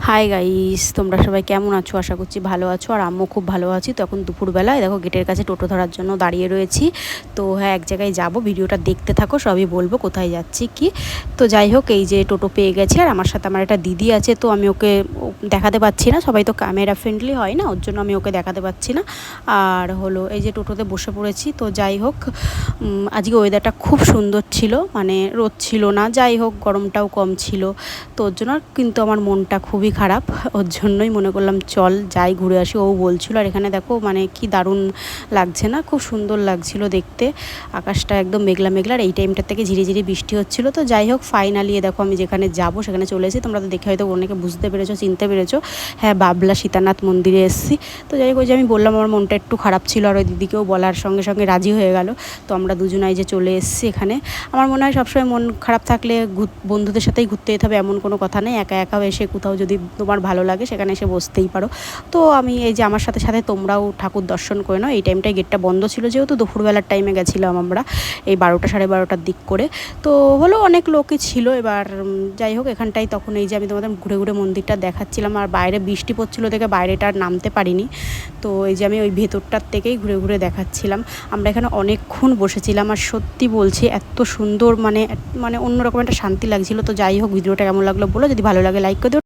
Hi guys, তোমরা সবাই কেমন আছো? আশা করছি ভালো আছো। আর আমিও খুব ভালো আছি। তো এখন দুপুরবেলায় দেখো গেটের কাছে টোটো ধরার জন্য দাঁড়িয়ে রয়েছি। তো হ্যাঁ, এক জায়গায় যাব, ভিডিওটা দেখতে থাকো, সবই বলবো কোথায় যাচ্ছি কি। তো যাই হোক, এই যে টোটো পেয়ে গেছি, আর আমার সাথে আমার একটা দিদি আছে। তো আমি ওকে দেখাতে পাচ্ছি না, সবাই তো ক্যামেরা ফ্রেন্ডলি হয় না, ওর জন্য আমি ওকে দেখাতে পাচ্ছি না। আর হলো এই যে টোটোতে বসে পড়েছি। তো যাই হোক, আজকে ওয়েদারটা খুব সুন্দর ছিল, মানে রোদ ছিল না, যাই হোক গরমটাও কম ছিল। তো ওর জন্য কিন্তু আমার মনটা খুবই খারাপ। ওর জন্যই মনে করলাম চল যাই ঘুরে আসি। ও বলছিল, আর এখানে দেখো মানে কি দারুণ লাগছে না, খুব সুন্দর লাগছিল দেখতে। আকাশটা একদম মেঘলা মেঘলা, আর এই টাইমটার থেকে ঝিরিঝিরি বৃষ্টি হচ্ছিল। তো যাই হোক, ফাইনালি দেখো আমি যেখানে যাব সেখানে চলে এসেছি। তোমরা তো দেখে হয়তো অনেকে বুঝতে পেরেছো, চিনতে পেরেছো। হ্যাঁ, বাবলা সীতানাথ মন্দিরে এসেছি। তো যাই হোক, ওই যে আমি বললাম আমার মনটা একটু খারাপ ছিল, আর ওই দিদিকেও বলার সঙ্গে সঙ্গে রাজি হয়ে গেল। তো আমরা দুজনাই যে চলে এসেছি এখানে। আমার মনে হয় সবসময় মন খারাপ থাকলে বন্ধুদের সাথেই ঘুরতে যেতে হবে এমন কোনো কথা নেই। একা একাও এসে কোথাও যদি তোমার ভালো লাগে সেখানে এসে বসতেই পারো। তো আমি এই যে আমার সাথে সাথে তোমরাও ঠাকুর দর্শন করে নাও। এই টাইমটায় গেটটা বন্ধ ছিল, যেহেতু দুপুরবেলার টাইমে গেছিলাম আমরা, এই 12টা সাড়ে 12টার দিক করে। তো হলো অনেক লোকই ছিল। এবার যাই হোক, এখানটাই তখন এই যে আমি তোমাদের ঘুরে ঘুরে মন্দিরটা দেখাচ্ছিলাম, আর বাইরে বৃষ্টি পড়ছিল দেখে বাইরেটা আর নামতে পারিনি। তো এই যে আমি ওই ভেতরটার থেকেই ঘুরে ঘুরে দেখাচ্ছিলাম। আমরা এখানে অনেকক্ষণ বসেছিলাম, আর সত্যি বলছি এত সুন্দর, মানে অন্যরকম একটা শান্তি লাগছিল। তো যাই হোক, ভিডিওটা কেমন লাগলো বলো, যদি ভালো লাগে লাইক করে দিও।